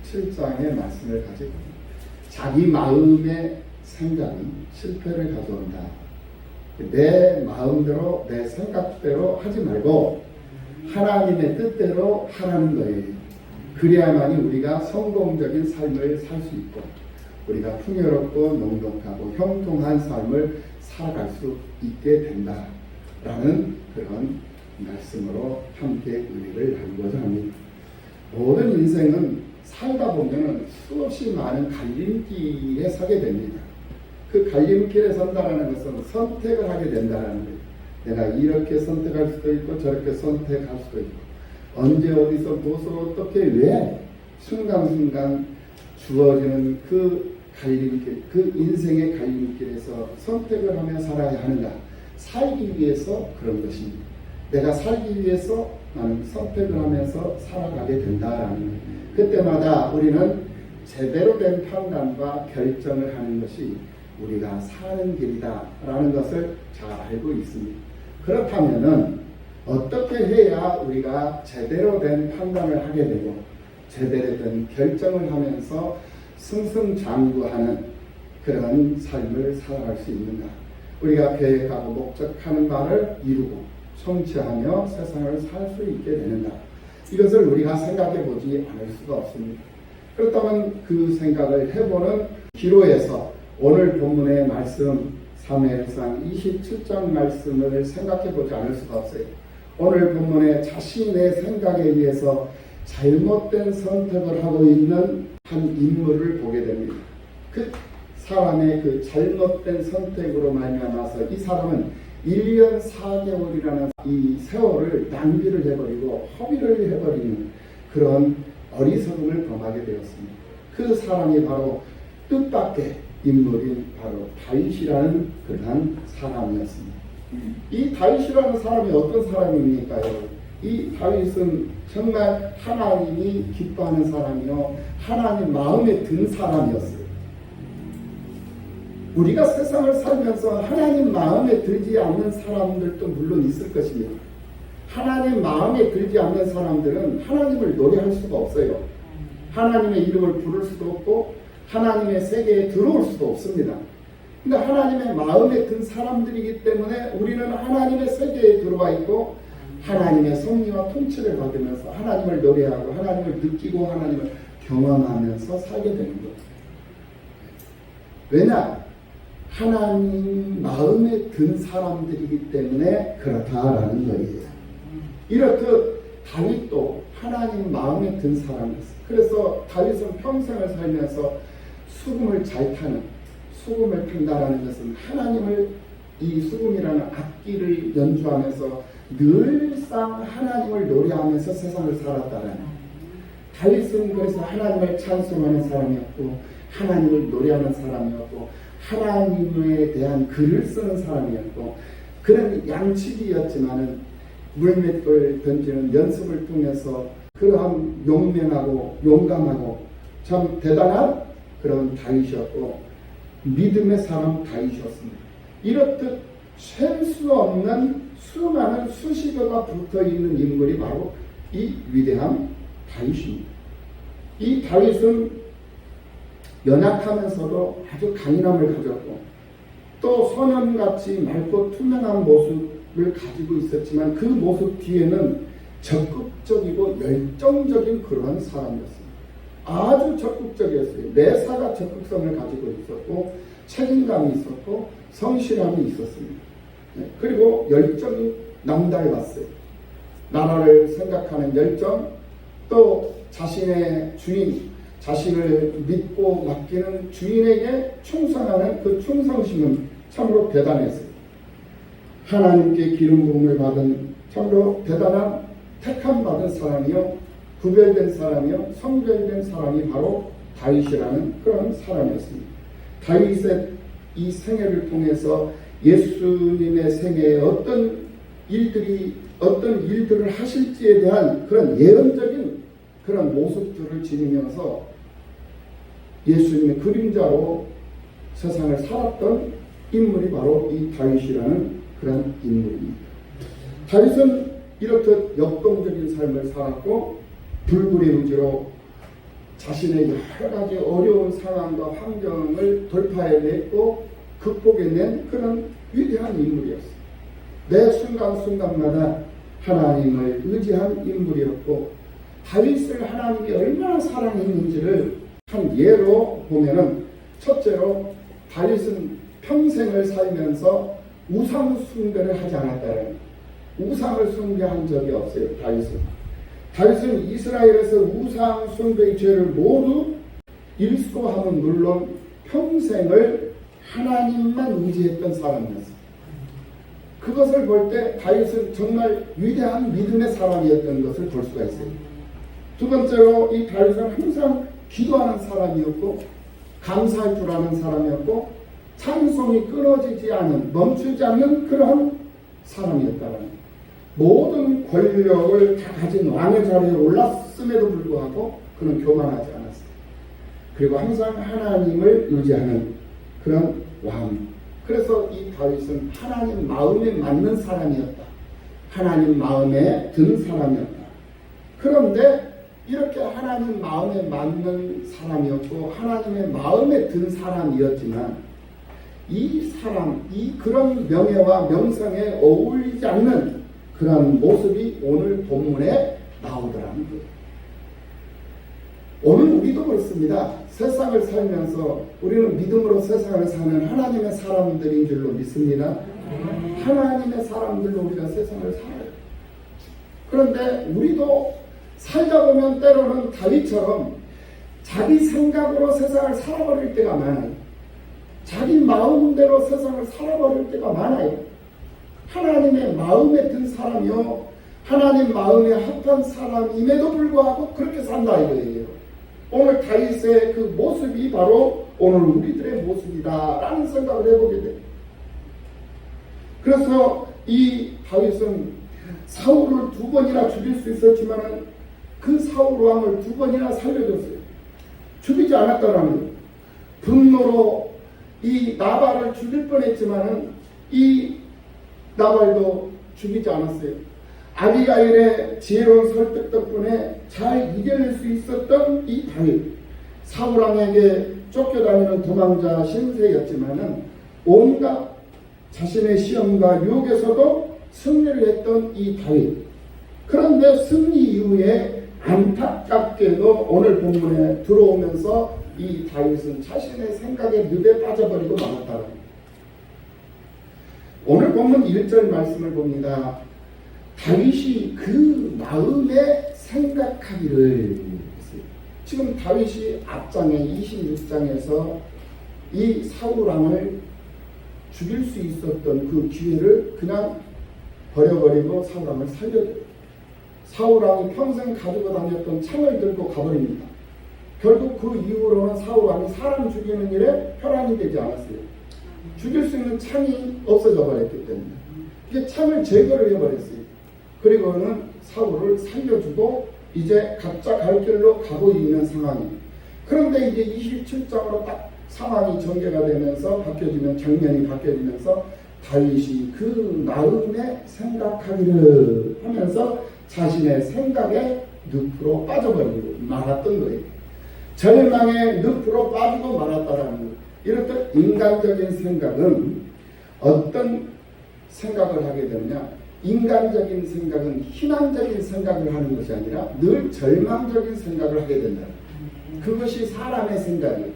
27장의 말씀을 가지고 자기 마음의 생각이 실패를 가져온다. 내 마음대로 내 생각대로 하지 말고 하나님의 뜻대로 하라는 거예요. 그래야만이 우리가 성공적인 삶을 살 수 있고 우리가 풍요롭고 넉넉하고 형통한 삶을 살아갈 수 있게 된다라는 그런 말씀으로 함께 의미를 나누고자 합니다. 모든 인생은 살다 보면 수없이 많은 갈림길에 서게 됩니다. 그 갈림길에 선다라는 것은 선택을 하게 된다는 거예요. 내가 이렇게 선택할 수도 있고 저렇게 선택할 수도 있고 언제 어디서 무엇을 어떻게 왜 순간순간 주어지는 그 갈림길, 그 인생의 갈림길에서 선택을 하며 살아야 하는가? 살기 위해서 그런 것입니다. 내가 살기 위해서 나는 선택을 하면서 살아가게 된다라는 거예요. 그때마다 우리는 제대로 된 판단과 결정을 하는 것이 우리가 사는 길이다라는 것을 잘 알고 있습니다. 그렇다면은 어떻게 해야 우리가 제대로 된 판단을 하게 되고 제대로 된 결정을 하면서 승승장구하는 그런 삶을 살아갈 수 있는가? 우리가 계획하고 목적하는 바를 이루고 성취하며 세상을 살 수 있게 되는가? 이것을 우리가 생각해 보지 않을 수가 없습니다. 그렇다면 그 생각을 해보는 기로에서 오늘 본문의 말씀 사무엘상 27장 말씀을 생각해 보지 않을 수가 없어요. 오늘 본문에 자신의 생각에 의해서 잘못된 선택을 하고 있는 한 인물을 보게 됩니다. 그 사람의 그 잘못된 선택으로 말미암아서 이 사람은 1년 4개월이라는 이 세월을 낭비를 해버리고 허비를 해버리는 그런 어리석음을 범하게 되었습니다. 그 사람이 바로 뜻밖의 인물인 바로 다윗이라는 그러한 사람이었습니다. 이 다윗이라는 사람이 어떤 사람입니까? 이 다윗은 정말 하나님이 기뻐하는 사람이요 하나님 마음에 든 사람이었어요. 우리가 세상을 살면서 하나님 마음에 들지 않는 사람들도 물론 있을 것입니다. 하나님 마음에 들지 않는 사람들은 하나님을 노래할 수가 없어요. 하나님의 이름을 부를 수도 없고 하나님의 세계에 들어올 수도 없습니다. 근데 하나님의 마음에 든 사람들이기 때문에 우리는 하나님의 세계에 들어와 있고 하나님의 섭리와 통치를 받으면서 하나님을 노래하고 하나님을 느끼고 하나님을 경험하면서 살게 되는 거예요. 왜냐? 하나님 마음에 든 사람들이기 때문에 그렇다라는 거예요. 이렇듯 다윗도 하나님 마음에 든 사람이었어요. 그래서 다윗은 평생을 살면서 수금을 잘 타는, 수금을 탄다라는 것은 하나님을 이 수금이라는 악기를 연주하면서 늘상 하나님을 노래하면서 세상을 살았다라는 다윗은 그래서 하나님을 찬송하는 사람이었고 하나님을 노래하는 사람이었고 하나님에 대한 글을 쓰는 사람이었고 그런 양치기였지만은 물맷돌 던지는 연습을 통해서 그러한 용맹하고 용감하고 참 대단한 그런 다윗이었고 믿음의 사람 다윗이었습니다. 이렇듯 셀 수 없는 수많은 수식어가 붙어있는 인물이 바로 이 위대한 다윗입니다. 이 다윗은 연약하면서도 아주 강인함을 가졌고 또 소년같이 맑고 투명한 모습을 가지고 있었지만 그 모습 뒤에는 적극적이고 열정적인 그러한 사람이었습니다. 아주 적극적이었어요. 매사가 적극성을 가지고 있었고 책임감이 있었고 성실함이 있었습니다. 그리고 열정이 남달랐어요. 나라를 생각하는 열정, 또 자신의 주인, 자신을 믿고 맡기는 주인에게 충성하는 그 충성심은 참으로 대단했어요. 하나님께 기름 부음을 받은 참으로 대단한 택함 받은 사람이요 구별된 사람이요 성별된 사람이 바로 다윗이라는 그런 사람이었습니다. 다윗의 이 생애를 통해서 예수님의 생애에 어떤 일들을 하실지에 대한 그런 예언적인 그런 모습들을 지니면서 예수님의 그림자로 세상을 살았던 인물이 바로 이 다윗이라는 그런 인물입니다. 다윗은 이렇듯 역동적인 삶을 살았고 불굴의 의지로 자신의 여러 가지 어려운 상황과 환경을 돌파해냈고 극복해낸 그런 위대한 인물이었어요. 매 순간순간마다 하나님을 의지한 인물이었고 다윗을 하나님이 얼마나 사랑했는지를 한 예로 보면은 첫째로 다윗은 평생을 살면서 우상 숭배를 하지 않았다는, 우상을 숭배한 적이 없어요. 다윗은 이스라엘에서 우상 숭배의 죄를 모두 일소하면 물론 평생을 하나님만 의지했던 사람이었어요. 그것을 볼 때 다윗은 정말 위대한 믿음의 사람이었던 것을 볼 수가 있어요. 두 번째로 이 다윗은 항상 기도하는 사람이었고 감사할 줄 아는 사람이었고 찬송이 끊어지지 않은, 멈추지 않는 그러한 사람이었다는, 모든 권력을 다 가진 왕의 자리에 올랐음에도 불구하고 그는 교만하지 않았어요. 그리고 항상 하나님을 의지하는 그런 왕. 그래서 이 다윗은 하나님 마음에 맞는 사람이었다. 하나님 마음에 든 사람이었다. 그런데 이렇게 하나님 마음에 맞는 사람이었고 하나님의 마음에 든 사람이었지만 이 사람, 이 그런 명예와 명성에 어울리지 않는 그런 모습이 오늘 본문에 나오더라는 거예요. 오늘 우리도 그렇습니다. 세상을 살면서 우리는 믿음으로 세상을 사는 하나님의 사람들인 줄로 믿습니다. 하나님의 사람들로 우리가 세상을 살아요. 그런데 우리도 살다 보면 때로는 다윗처럼 자기 생각으로 세상을 살아버릴 때가 많아요. 자기 마음대로 세상을 살아버릴 때가 많아요. 하나님의 마음에 든 사람이요, 하나님 마음에 합한 사람임에도 불구하고 그렇게 산다 이거예요. 오늘 다윗의 그 모습이 바로 오늘 우리들의 모습이다라는 생각을 해보게 돼요. 그래서 이 다윗은 사울을 2번이나 죽일 수 있었지만 그 사울 왕을 2번이나 살려줬어요. 죽이지 않았다라는 거예요. 분노로 이 나발을 죽일 뻔했지만은 이 나발도 죽이지 않았어요. 아비가일의 지혜로운 설득 덕분에 잘 이겨낼 수 있었던 이 다윗, 사울왕에게 쫓겨다니는 도망자 신세였지만은 온갖 자신의 시험과 유혹에서도 승리를 했던 이 다윗. 그런데 승리 이후에 안타깝게도 오늘 본문에 들어오면서 이 다윗은 자신의 생각에 늪에 빠져버리고 말았다. 오늘 본문 1절 말씀을 봅니다. 다윗이 그 마음에 생각하기를 했어요. 지금 다윗이 앞장에 26장에서 이 사울왕을 죽일 수 있었던 그 기회를 그냥 버려버리고 사울왕을 살려줘요. 사울왕이 평생 가지고 다녔던 창을 들고 가버립니다. 결국 그 이후로는 사울왕이 사람 죽이는 일에 혈안이 되지 않았어요. 죽일 수 있는 창이 없어져 버렸기 때문에 이게 창을 제거를 해버렸어요. 그리고는 사울을 살려주고 이제 각자 갈 길로 가고 있는 상황이에요. 그런데 이제 27장으로 딱 상황이 전개가 되면서 장면이 바뀌어지면서 다윗이 그 마음에 생각하기를 하면서 자신의 생각에 늪으로 빠져버리고 말았던 거예요. 절망의 늪으로 빠지고 말았다라는 거예요. 이렇듯 인간적인 생각은 어떤 생각을 하게 되느냐, 인간적인 생각은 희망적인 생각을 하는 것이 아니라 늘 절망적인 생각을 하게 된다. 그것이 사람의 생각이에요.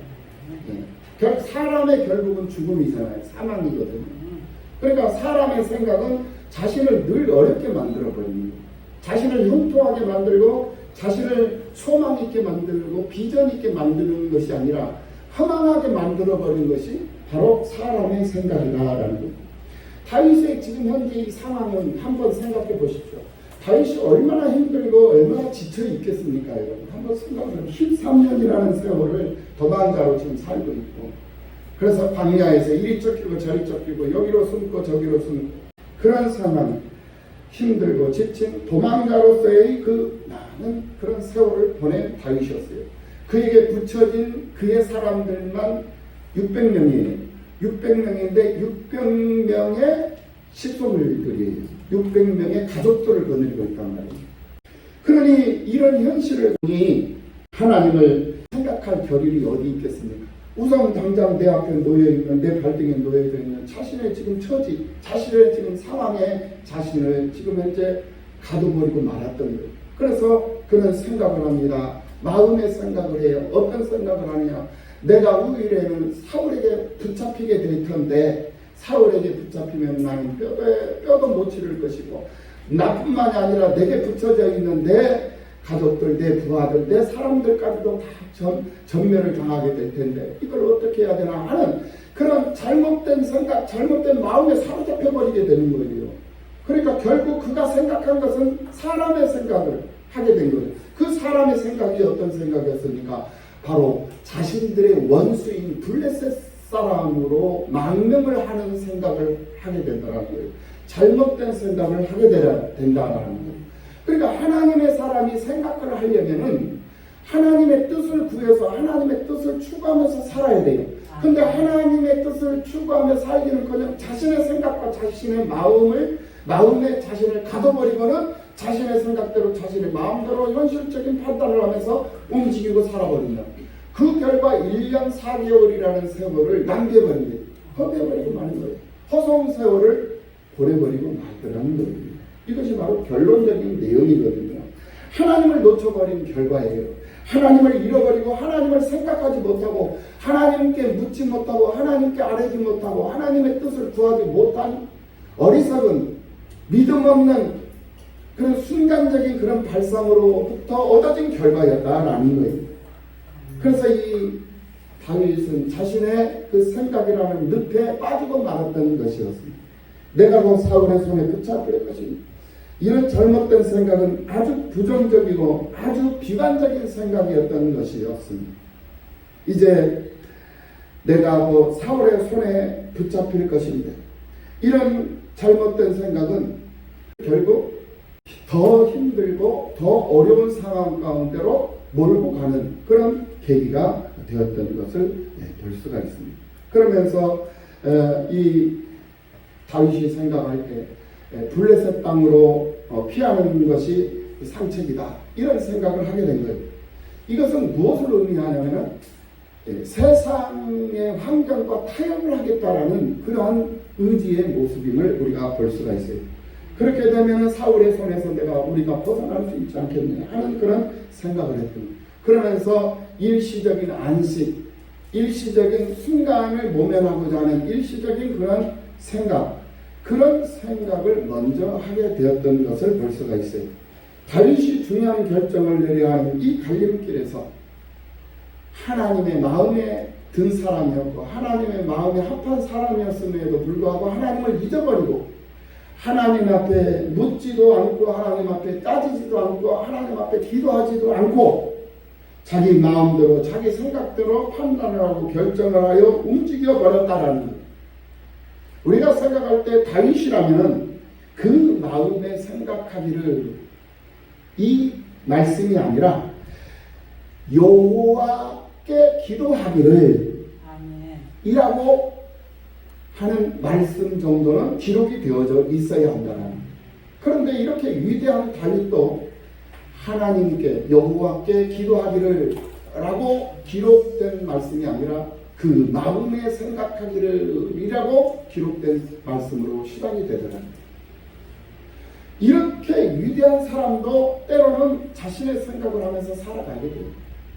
사람의 결국은 죽음이잖아요. 사망이거든요. 그러니까 사람의 생각은 자신을 늘 어렵게 만들어버리는 거예요. 자신을 형통하게 만들고 자신을 소망 있게 만들고 비전 있게 만드는 것이 아니라 허망하게 만들어버린 것이 바로 사람의 생각이다라는 거예요. 다윗의 지금 현재 이 상황은 한번 생각해 보십시오. 다윗이 얼마나 힘들고 얼마나 지쳐 있겠습니까, 여러분? 한번 생각해 보십시오. 13년이라는 세월을 도망자로 지금 살고 있고, 그래서 광야에서 이리 쫓기고 저리 쫓기고 여기로 숨고 저기로 숨고 그런 상황, 힘들고 지친 도망자로서의 그 많은 그런 세월을 보낸 다윗이었어요. 그에게 붙여진 그의 사람들만 600명이에요. 600명인데 600명의 식소물들이에요. 600명의 가족들을 거느리고 있단 말이에요. 그러니 이런 현실을 보니 하나님을 생각할 겨를이 어디 있겠습니까? 우선 당장 내 앞에 놓여있는, 내 발등에 놓여져 있는 자신의 지금 처지, 자신의 지금 상황에 자신을 지금 현재 가둬버리고 말았던 거예요. 그래서 그런 생각을 합니다. 마음의 생각을 해요. 어떤 생각을 하느냐? 내가 후일에는 사울에게 붙잡히게 될 텐데, 사울에게 붙잡히면 나는 뼈도 못 치를 것이고, 나뿐만이 아니라 내게 붙여져 있는 내 가족들, 내 부하들, 내 사람들까지도 다 전멸을 당하게 될 텐데 이걸 어떻게 해야 되나 하는 그런 잘못된 생각, 잘못된 마음에 사로잡혀 버리게 되는 거예요. 그러니까 결국 그가 생각한 것은 사람의 생각을 하게 된 거예요. 그 사람의 생각이 어떤 생각이었습니까? 바로 자신들의 원수인 블레셋 사람으로 망명을 하는 생각을 하게 된다는 거예요. 잘못된 생각을 하게 된다는 거예요. 그러니까 하나님의 사람이 생각을 하려면은 하나님의 뜻을 구해서 하나님의 뜻을 추구하면서 살아야 돼요. 근데 하나님의 뜻을 추구하며 살기는커녕 자신의 생각과 자신의 마음에 자신을 가둬버리고는 자신의 생각대로 자신의 마음대로 현실적인 판단을 하면서 움직이고 살아버린다. 그 결과 1년 4개월이라는 세월을 낭비해버린 거예요. 허비해버리고 마는 거예요. 허송 세월을 보내버리고 말더라는 거예요. 이것이 바로 결론적인 내용이거든요. 하나님을 놓쳐버린 결과예요. 하나님을 잃어버리고 하나님을 생각하지 못하고 하나님께 묻지 못하고 하나님께 아뢰지 못하고 하나님의 뜻을 구하지 못한 어리석은 믿음 없는 그런 순간적인 그런 발상으로부터 얻어진 결과였다라는 거예요. 그래서 이 다윗은 자신의 그 생각이라는 늪에 빠지고 말았던 것이었습니다. 내가 곧 사울의 손에 붙잡힐 것입니다. 이런 잘못된 생각은 아주 부정적이고 아주 비관적인 생각이었던 것이었습니다. 이제 내가 곧 사울의 손에 붙잡힐 것인데 이런 잘못된 생각은 결국 더 힘들고 더 어려운 상황 가운데로 몰고 가는 그런 계기가 되었던 것을 볼 수가 있습니다. 그러면서 이 다윗이 생각할 때 블레셋 땅으로 피하는 것이 상책이다 이런 생각을 하게 된 거예요. 이것은 무엇을 의미하냐면 세상의 환경과 타협을 하겠다라는 그러한 의지의 모습임을 우리가 볼 수가 있어요. 그렇게 되면 사울의 손에서 우리가 벗어날 수 있지 않겠느냐 하는 그런 생각을 했던 거예요. 그러면서 일시적인 안식, 일시적인 순간을 모면하고자 하는 일시적인 그런 생각을 먼저 하게 되었던 것을 볼 수가 있어요. 다윗이 중요한 결정을 내려야 하는 이 갈림길에서 하나님의 마음에 든 사람이었고 하나님의 마음에 합한 사람이었음에도 불구하고 하나님을 잊어버리고 하나님 앞에 묻지도 않고 하나님 앞에 따지지도 않고 하나님 앞에 기도하지도 않고 자기 마음대로 자기 생각대로 판단을 하고 결정을 하여 움직여 버렸다라는 거예요. 우리가 생각할 때 다윗이라면 그 마음에 생각하기를 이 말씀이 아니라 여호와께 기도하기를 이라고 하는 말씀 정도는 기록이 되어져 있어야 한다는. 그런데 이렇게 위대한 다윗도 하나님께 여호와께 기도하기를 라고 기록된 말씀이 아니라 그 마음에 생각하기를 이라고 기록된 말씀으로 시작이 되더라고요. 이렇게 위대한 사람도 때로는 자신의 생각을 하면서 살아가게 돼요.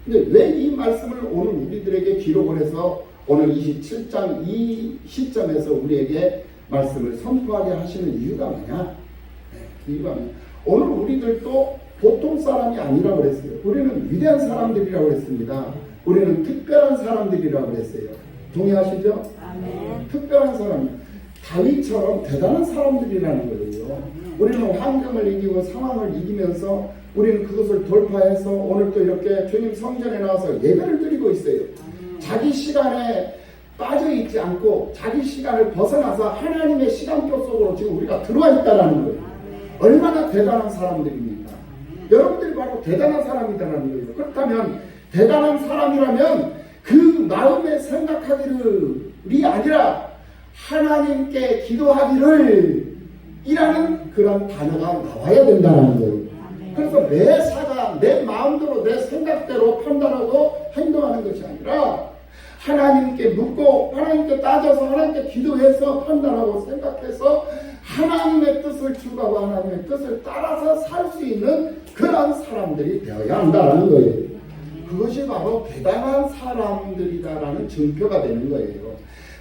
근데 왜 이 말씀을 오늘 우리들에게 기록을 해서 오늘 27장 이 시점에서 우리에게 말씀을 선포하게 하시는 이유가 뭐냐? 이유가 뭐냐? 오늘 우리들도 보통 사람이 아니라고 그랬어요. 우리는 위대한 사람들이라고 그랬습니다. 우리는 특별한 사람들이라고 그랬어요. 동의하시죠? 아멘. 특별한 사람, 다윗처럼 대단한 사람들이라는 거예요. 우리는 환경을 이기고 상황을 이기면서 우리는 그것을 돌파해서 오늘 또 이렇게 주님 성전에 나와서 예배를 드리고 있어요. 자기 시간에 빠져 있지 않고 자기 시간을 벗어나서 하나님의 시간표 속으로 지금 우리가 들어와 있다는 거예요. 얼마나 대단한 사람들입니까? 여러분들이 바로 대단한 사람이다라는 거예요. 그렇다면 대단한 사람이라면 그 마음에 생각하기를이 아니라 하나님께 기도하기를 이라는 그런 단어가 나와야 된다는 거예요. 그래서 내 사가 내 마음대로 내 생각대로 판단하고 행동하는 하나님께 묻고 하나님께 따져서 하나님께 기도해서 판단하고 생각해서 하나님의 뜻을 추구하고 하나님의 뜻을 따라서 살 수 있는 그런 사람들이 되어야 한다는 거예요. 그것이 바로 대단한 사람들이다라는 증표가 되는 거예요.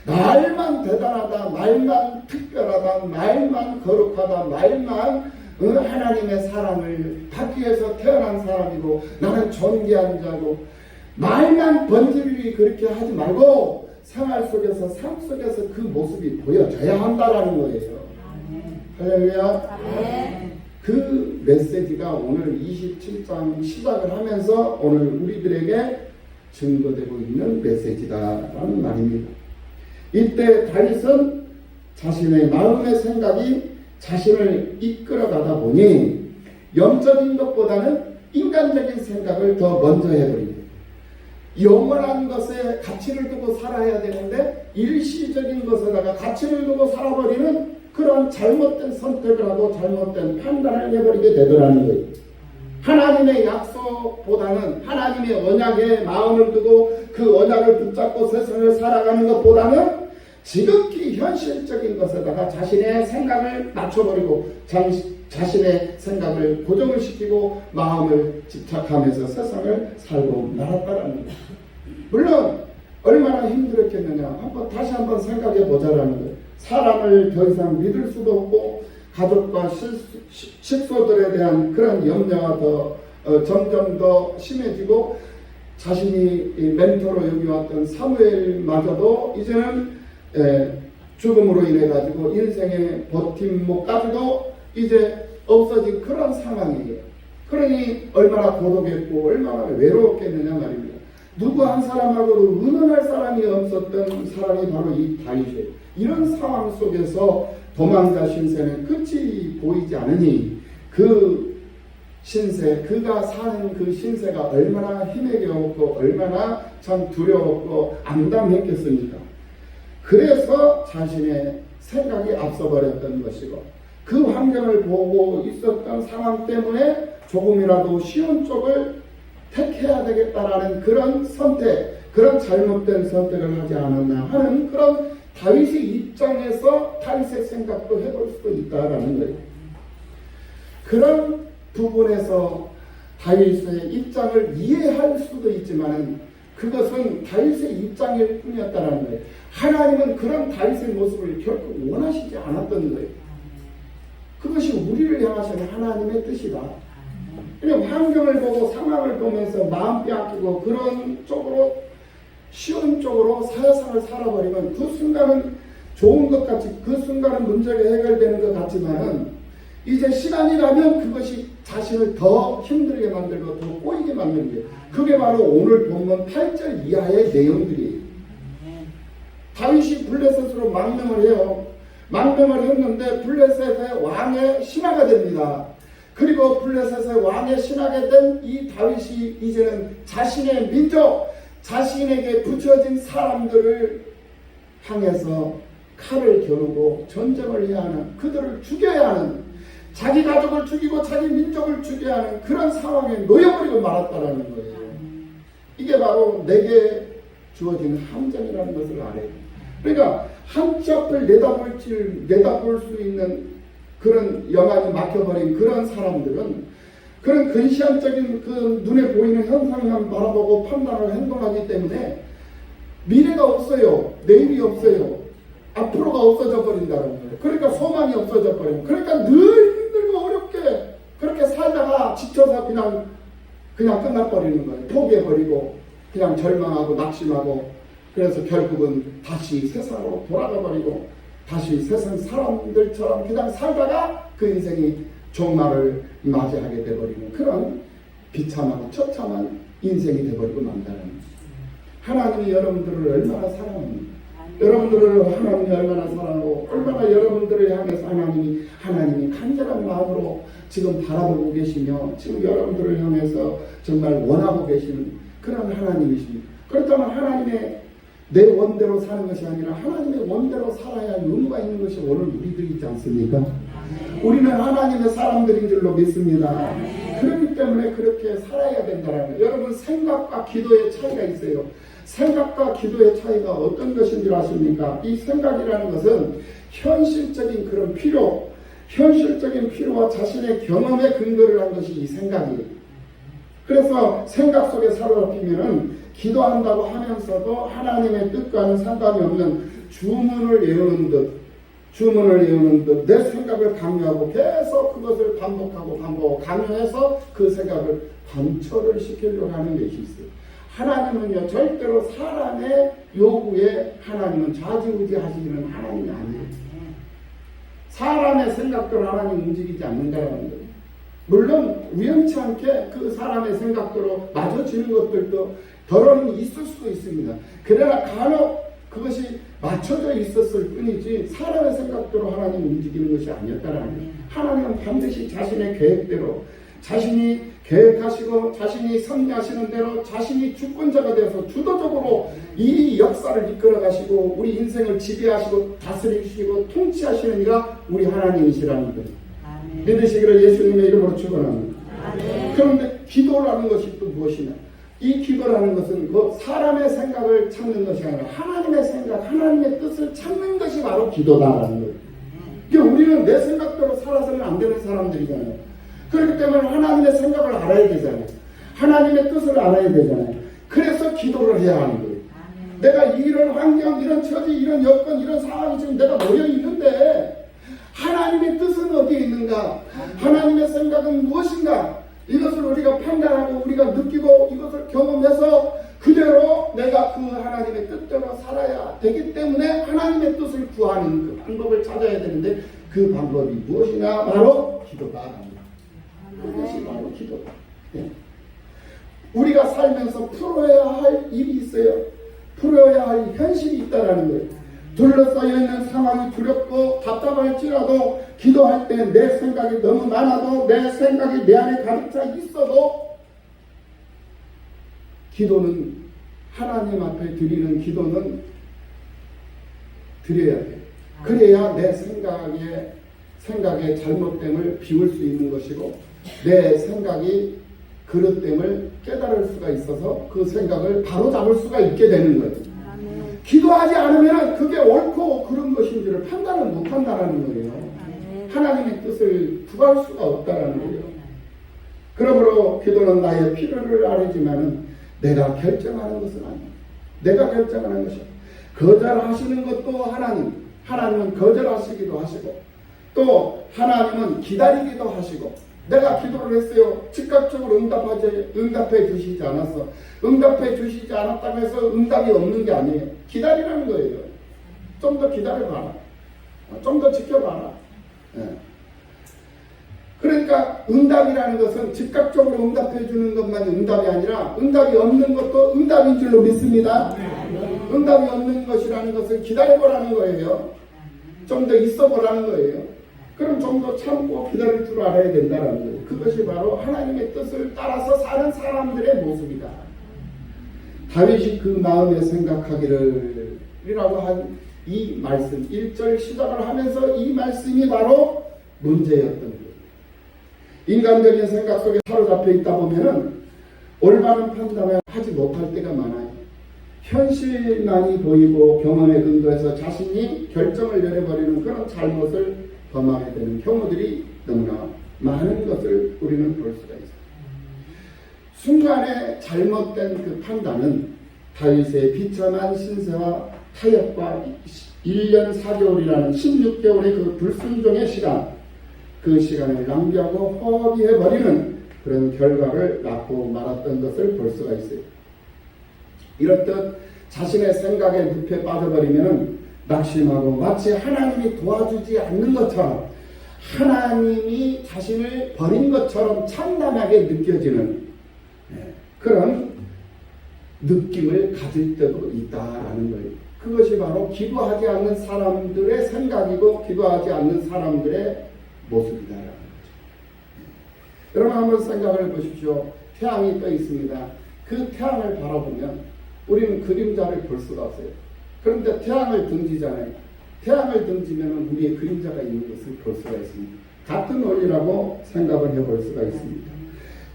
말만 대단하다, 말만 특별하다, 말만 거룩하다, 말만 하나님의 사랑을 받기 위해서 태어난 사람이고 나는 존귀한 자고 말만 번지르르 그렇게 하지 말고 생활 속에서 삶 속에서 그 모습이 보여져야 한다라는 거예요. 할렐루야. 그 메시지가 오늘 27장 시작을 하면서 오늘 우리들에게 증거되고 있는 메시지다라는 말입니다. 이때 다윗은 자신의 마음의 생각이 자신을 이끌어가다 보니 영적인 것보다는 인간적인 생각을 더 먼저 해버립니다. 영원한 것에 가치를 두고 살아야 되는데 일시적인 것에다가 가치를 두고 살아버리는 그런 잘못된 선택을 하고 잘못된 판단을 해버리게 되더라는 거예요. 하나님의 약속보다는 하나님의 언약에 마음을 두고 그 언약을 붙잡고 세상을 살아가는 것보다는 지극히 현실적인 것에다가 자신의 생각을 맞춰버리고 자신의 생각을 고정을 시키고 마음을 집착하면서 세상을 살고 말았다라는 거예요. 물론 얼마나 힘들었겠느냐 다시 한번 생각해 보자라는 거예요. 사람을 더 이상 믿을 수도 없고 가족과 식소들에 대한 그런 염려가 점점 더 심해지고 자신이 멘토로 여기왔던 사무엘마저도 이제는 죽음으로 인해 가지고 인생의 버팀목까지도 이제 없어진 그런 상황이에요. 그러니 얼마나 고독했고 얼마나 외로웠겠느냐 말입니다. 누구 한 사람하고도 의논할 사람이 없었던 사람이 바로 이 다윗이에요. 이런 상황 속에서 도망자 신세는 끝이 보이지 않으니 그 신세, 그가 사는 그 신세가 얼마나 힘에겨웠고 얼마나 참 두려웠고 암담했겠습니까? 그래서 자신의 생각이 앞서버렸던 것이고 그 환경을 보고 있었던 상황 때문에 조금이라도 쉬운 쪽을 택해야 되겠다라는 그런 선택, 그런 잘못된 선택을 하지 않았나 하는 그런 다윗의 입장에서 다윗의 생각도 해볼 수도 있다라는 거예요. 그런 부분에서 다윗의 입장을 이해할 수도 있지만 그것은 다윗의 입장일 뿐이었다라는 거예요. 하나님은 그런 다윗의 모습을 결코 원하시지 않았던 거예요. 그것이 우리를 향하시는 하나님의 뜻이다. 그냥 환경을 보고 상황을 보면서 마음 빼앗기고 그런 쪽으로 쉬운 쪽으로 세상을 살아버리면 그 순간은 좋은 것 같이 그 순간은 문제가 해결되는 것 같지만은 이제 시간이 가면 그것이 자신을 더 힘들게 만들고 더 꼬이게 만드는 게 그게 바로 오늘 본문 8절 이하의 내용들이에요. 다윗이 블레셋으로 망명을 해요. 망명을 했는데 블레셋의 왕의 신하가 됩니다. 그리고 블레셋의 왕의 신하게 된 이 다윗이 이제는 자신의 민족, 자신에게 붙여진 사람들을 향해서 칼을 겨누고 전쟁을 해야 하는, 그들을 죽여야 하는, 자기 가족을 죽이고 자기 민족을 죽여야 하는 그런 상황에 놓여버리고 말았다라는 거예요. 이게 바로 내게 주어진 함정이라는 것을 알아야 돼요. 그러니까 한쪽을 내다볼 수 있는 그런 여간이 막혀버린 그런 사람들은 그런 근시안적인 그 눈에 보이는 현상만 바라보고 판단을 행동하기 때문에 미래가 없어요. 내일이 없어요. 앞으로가 없어져 버린다는 거예요. 그러니까 소망이 없어져 버려요. 그러니까 늘 힘들고 어렵게 그렇게 살다가 지쳐서 그냥 끝나버리는 거예요. 포기해버리고 그냥 절망하고 낙심하고 그래서 결국은 다시 세상으로 돌아가 버리고 다시 세상 사람들처럼 그냥 살다가 그 인생이 종말을 맞이하게 돼버리는 그런 비참하고 처참한 인생이 돼버리고 만다는 거예요. 하나님이 여러분들을 얼마나 사랑합니까? 여러분들을 하나님이 얼마나 사랑하고 얼마나 여러분들을 향해서 하나님이 간절한 마음으로 지금 바라보고 계시며 지금 여러분들을 향해서 정말 원하고 계시는 그런 하나님이십니다. 그렇다면 하나님의 내 원대로 사는 것이 아니라 하나님의 원대로 살아야 할 의무가 있는 것이 오늘 우리들이지 않습니까? 우리는 하나님의 사람들인 줄로 믿습니다. 그렇기 때문에 그렇게 살아야 된다는 거예요. 여러분, 생각과 기도의 차이가 있어요. 생각과 기도의 차이가 어떤 것인 줄 아십니까? 이 생각이라는 것은 현실적인 그런 필요, 현실적인 필요와 자신의 경험에 근거를 한 것이 이 생각이에요. 그래서 생각 속에 사로잡히면은 기도한다고 하면서도 하나님의 뜻과는 상관이 없는 주문을 외우는 듯 내 생각을 강요하고 계속 그것을 반복하고 강요해서 그 생각을 관철을 시키려고 하는 것이 있어요. 하나님은요, 절대로 사람의 요구에 하나님은 좌지우지하시는 하나님이 아니에요. 사람의 생각대로 하나님 움직이지 않는다는 거예요. 물론 우연치 않게 그 사람의 생각대로 맞춰지는 것들도 더러움이 있을 수도 있습니다. 그러나 간혹 그것이 맞춰져 있었을 뿐이지 사람의 생각대로 하나님 움직이는 것이 아니었다는 거예요. 하나님은 반드시 자신의 계획대로, 자신이 계획하시고 자신이 섭리하시는 대로 자신이 주권자가 되어서 주도적으로 이 역사를 이끌어 가시고 우리 인생을 지배하시고 다스리시고 통치하시는 이가 우리 하나님이시라는 거예요. 믿으시기를 예수님의 이름으로 축원합니다. 그런데 기도라는 것이 또 무엇이냐? 이 기도라는 것은 그 사람의 생각을 찾는 것이 아니라 하나님의 생각, 하나님의 뜻을 찾는 것이 바로 기도다라는 거예요. 그러니까 우리는 내 생각대로 살아서는 안 되는 사람들이잖아요. 그렇기 때문에 하나님의 생각을 알아야 되잖아요. 하나님의 뜻을 알아야 되잖아요. 그래서 기도를 해야 하는 거예요. 내가 이런 환경, 이런 처지, 이런 여건, 이런 상황이 지금 내가 놓여 있는데 하나님의 뜻은 어디에 있는가? 하나님의 생각은 무엇인가? 이것을 우리가 판단하고 우리가 느끼고 이것을 경험해서 그대로 내가 그 하나님의 뜻대로 살아야 되기 때문에 하나님의 뜻을 구하는 그 방법을 찾아야 되는데 그 방법이 무엇이냐? 바로 기도다. 그것이 바로 기도다. 네. 우리가 살면서 풀어야 할 일이 있어요. 풀어야 할 현실이 있다는 거예요. 둘러싸여 있는 상황이 두렵고 답답할지라도 기도할 때 내 생각이 너무 많아도 내 생각이 내 안에 가득 차 있어도 기도는 하나님 앞에 드리는 기도는 드려야 돼요. 그래야 내 생각의 잘못됨을 비울 수 있는 것이고 내 생각이 그릇됨을 깨달을 수가 있어서 그 생각을 바로잡을 수가 있게 되는 거예요. 기도하지 않으면 그게 옳고 그런 것인지를 판단을 못한다는 거예요. 하나님의 뜻을 구할 수가 없다는 거예요. 그러므로 기도는 나의 필요를 아뢰지만은 내가 결정하는 것은 아니에요. 내가 결정하는 것이 거절하시는 것도 하나님은 거절하시기도 하시고 또 하나님은 기다리기도 하시고 내가 기도를 했어요. 즉각적으로 응답해 주시지 않았어. 응답해 주시지 않았다고 해서 응답이 없는 게 아니에요. 기다리라는 거예요. 좀 더 기다려봐라. 좀 더 지켜봐라. 예. 그러니까 응답이라는 것은 즉각적으로 응답해 주는 것만이 응답이 아니라 응답이 없는 것도 응답인 줄로 믿습니다. 응답이 없는 것이라는 것은 기다려보라는 거예요. 좀 더 있어보라는 거예요. 그럼 좀 더 참고 기다릴 줄 알아야 된다는 거예요. 그것이 바로 하나님의 뜻을 따라서 사는 사람들의 모습이다. 다윗이 그 마음에 생각하기를 이라고 한 이 말씀 1절 시작을 하면서 이 말씀이 바로 문제였던 거예요. 인간적인 생각 속에 사로잡혀 있다 보면은 올바른 판단을 하지 못할 때가 많아요. 현실만이 보이고 경험에 근거해서 자신이 결정을 내려버리는 그런 잘못을 범하게 되는 경우들이 너무나 많은 것을 우리는 볼 수가 있어요. 순간의 잘못된 그 판단은 다윗의 비참한 신세와 타협과 1년 4개월이라는 16개월의 그 불순종의 시간, 그 시간을 낭비하고 허비해버리는 그런 결과를 낳고 말았던 것을 볼 수가 있어요. 이렇듯 자신의 생각에 늪에 빠져버리면 낙심하고 마치 하나님이 도와주지 않는 것처럼 하나님이 자신을 버린 것처럼 참담하게 느껴지는 그런 느낌을 가질 때도 있다라는 거예요. 그것이 바로 기도하지 않는 사람들의 생각이고 기도하지 않는 사람들의 모습이다라는 거죠. 여러분 한번 생각을 보십시오. 태양이 떠 있습니다. 그 태양을 바라보면 우리는 그림자를 볼 수가 없어요. 그런데 태양을 던지잖아요. 태양을 던지면 우리의 그림자가 있는 것을 볼 수가 있습니다. 같은 원리라고 생각을 해볼 수가 있습니다.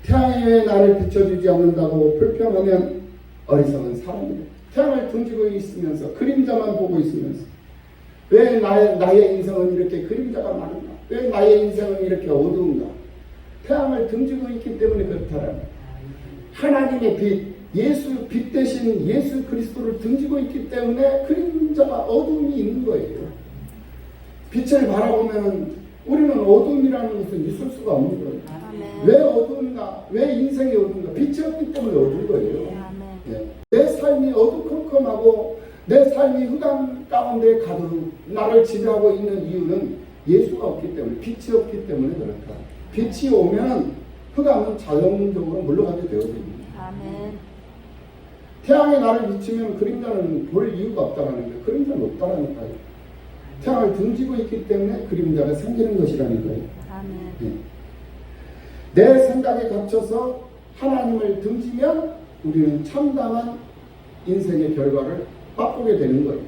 태양이 왜 나를 비춰주지 않는다고 불평하면 어리석은 사람이다. 태양을 등지고 있으면서 그림자만 보고 있으면서 왜 나의 인생은 이렇게 그림자가 많은가? 왜 나의 인생은 이렇게 어두운가? 태양을 등지고 있기 때문에 그렇다라는 하나님의 빛 대신 예수 그리스도를 등지고 있기 때문에 그림자가 어두움이 있는 거예요. 빛을 바라보면 우리는 어두움이라는 것은 있을 수가 없는 거예요. 왜 어두운가? 왜 인생이 어두운가? 빛이 없기 때문에 어두운 거예요. 네. 내 삶이 어두컴컴하고 내 삶이 흑암 가운데 가득 나를 지배하고 있는 이유는 예수가 없기 때문에, 빛이 없기 때문에 그렇다. 빛이 오면 흑암은 자동적으로 물러가게 되거든요. 태양이 나를 비추면 그림자는 볼 이유가 없다라는 거예요. 그림자는 없다라는 거예요. 태양을 등지고 있기 때문에 그림자가 생기는 것이라는 거예요. 네. 내 생각에 갇혀서 하나님을 등지면 우리는 참담한 인생의 결과를 맛보게 되는 거예요.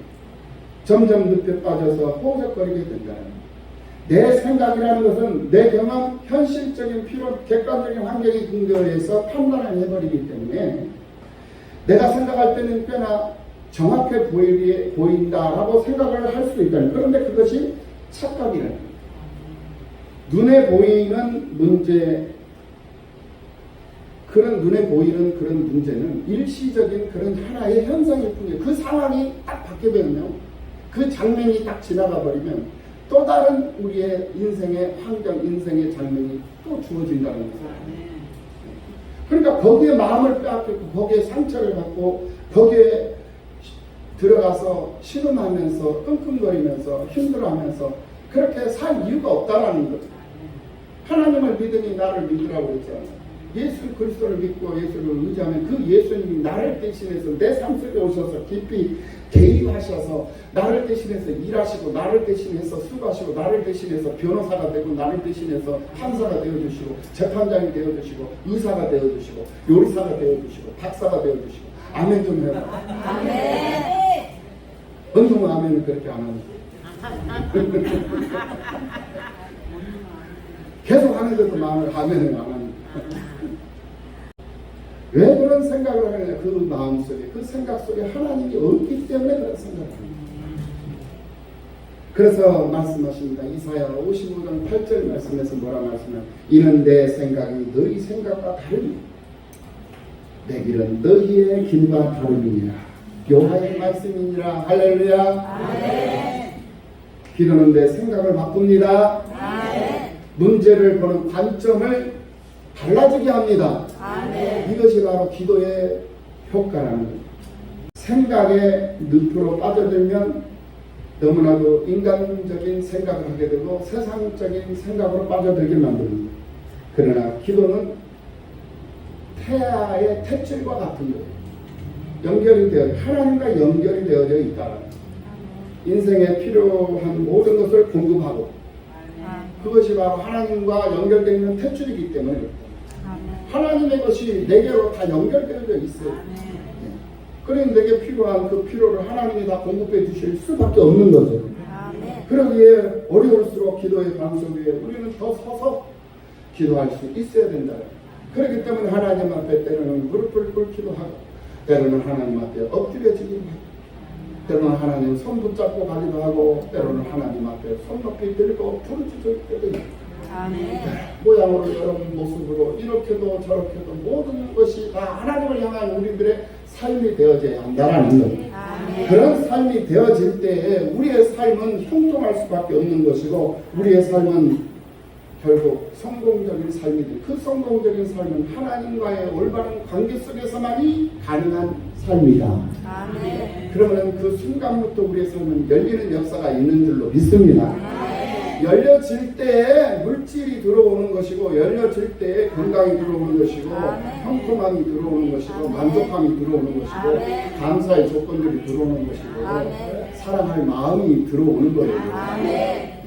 점점 늪에 빠져서 호적거리게 된다는 거예요. 내 생각이라는 것은 내 경험, 현실적인 필요, 객관적인 환경에 근거해서 판단을 해버리기 때문에 내가 생각할 때는 꽤나 정확해 보인다라고 생각을 할 수도 있다는 거예요. 그런데 그것이 착각이라는 거예요. 눈에 보이는 문제, 눈에 보이는 그런 문제는 일시적인 그런 하나의 현상일 뿐이에요. 그 상황이 딱 바뀌면요, 그 장면이 딱 지나가 버리면 또 다른 우리의 인생의 환경, 인생의 장면이 또 주어진다는 거예요. 그러니까 거기에 마음을 빼앗기고 거기에 상처를 받고 거기에 들어가서 신음하면서 끙끙거리면서 힘들어하면서 그렇게 살 이유가 없다라는 거예요. 하나님을 믿으니 나를 믿으라고 그랬잖아요. 예수 그리스도를 믿고 예수를 의지하면 그 예수님이 나를 대신해서 내 삶 속에 오셔서 깊이 개입하셔서 나를 대신해서 일하시고 나를 대신해서 수고하시고 나를 대신해서 변호사가 되고 나를 대신해서 판사가 되어주시고 재판장이 되어주시고 의사가 되어주시고 요리사가 되어주시고 박사가 되어주시고 아멘 좀 해봐. 아멘. 은동은 아멘을 그렇게 안 하는데 계속 하는데도 마음을 아멘을 안 하는 왜 그런 생각을 하느냐? 그 마음속에, 그 생각 속에 하나님이 없기 때문에 그런 생각을 합니다. 그래서 말씀하십니다. 이사야 55장 8절 말씀에서 뭐라 말씀하냐? 이는 내 생각이 너희 생각과 다르니 내 길은 너희의 길과 다름이니라. 여호와의 말씀이니라. 할렐루야. 아멘. 기도는 내 생각을 바꿉니다. 아멘. 문제를 보는 관점을 달라지게 합니다. 아멘. 이것이 바로 기도의 효과라는 거예요. 생각의 늪으로 빠져들면 너무나도 인간적인 생각을 하게 되고 세상적인 생각으로 빠져들게 만듭니다. 그러나 기도는 태아의 탯줄과 같은 거예요. 연결이 되어 하나님과 연결이 되어져 있다. 인생에 필요한 모든 것을 공급하고 그것이 바로 하나님과 연결되어 있는 탯줄이기 때문에 하나님의 것이 내게로 다 연결되어져 있어요. 그러니 내게 필요한 그 필요를 하나님이 다 공급해 주실 수밖에 없는 거죠. 그러기에 어려울수록 기도의 방송 위에 우리는 더 서서 기도할 수 있어야 된다. 그렇기 때문에 하나님 앞에 때로는 무릎을 꿇기도 하고 때로는 하나님 앞에 엎드려지기도 하고 때로는 하나님 손 붙잡고 가기도 하고 때로는 하나님 앞에 손 높이 들고 부르짖을 때도 있고 모양으로 여러 모습으로 이렇게도 저렇게도 모든 것이 다 하나님을 향한 우리들의 삶이 되어져야 한다는 거예요. 그런 삶이 되어질 때에 우리의 삶은 형통할 수밖에 없는 것이고 우리의 삶은 결국 성공적인 삶이 돼. 그 성공적인 삶은 하나님과의 올바른 관계 속에서만이 가능한 삶이다. 그러면 그 순간부터 우리의 삶은 열리는 역사가 있는 줄로 믿습니다. 열려질 때에 물질이 들어오는 것이고 열려질 때에 건강이 들어오는 것이고 형통함이 들어오는 것이고 만족함이 들어오는 것이고 감사의 조건들이 들어오는 것이고 사랑할 마음이 들어오는 거예요. 네.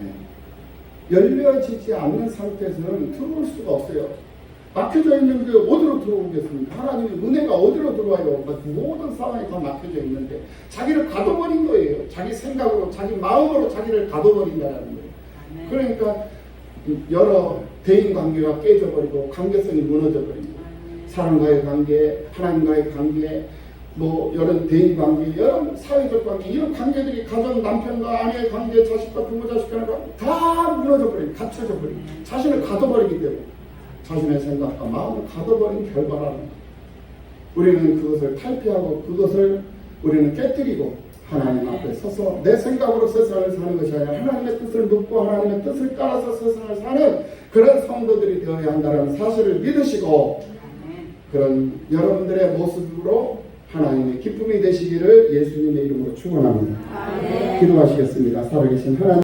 열려지지 않는 상태에서는 들어올 수가 없어요. 막혀져 있는데 어디로 들어오겠습니까? 하나님의 은혜가 어디로 들어와요? 모든 상황이 다 막혀져 있는데 자기를 가둬버린 거예요. 자기 생각으로 자기 마음으로 자기를 가둬버린다는 거예요. 그러니까 여러 대인관계가 깨져버리고 관계성이 무너져버리고 사람과의 관계, 하나님과의 관계, 뭐 이런 대인관계, 여러 사회적 관계, 이런 관계들이 가정, 남편과 아내의 관계, 자식과 부모 자식과의 관계 다 무너져버리고 갇혀져버리고 자신을 가둬버리기 때문에 자신의 생각과 마음을 가둬버린 결과라는 거예요. 우리는 그것을 탈피하고 그것을 우리는 깨뜨리고 하나님 앞에 서서 내 생각으로 세상을 사는 것이 아니라 하나님의 뜻을 묻고 하나님의 뜻을 따라서 세상을 사는 그런 성도들이 되어야 한다는 사실을 믿으시고 그런 여러분들의 모습으로 하나님의 기쁨이 되시기를 예수님의 이름으로 축원합니다. 기도하시겠습니다. 살아계신 하나님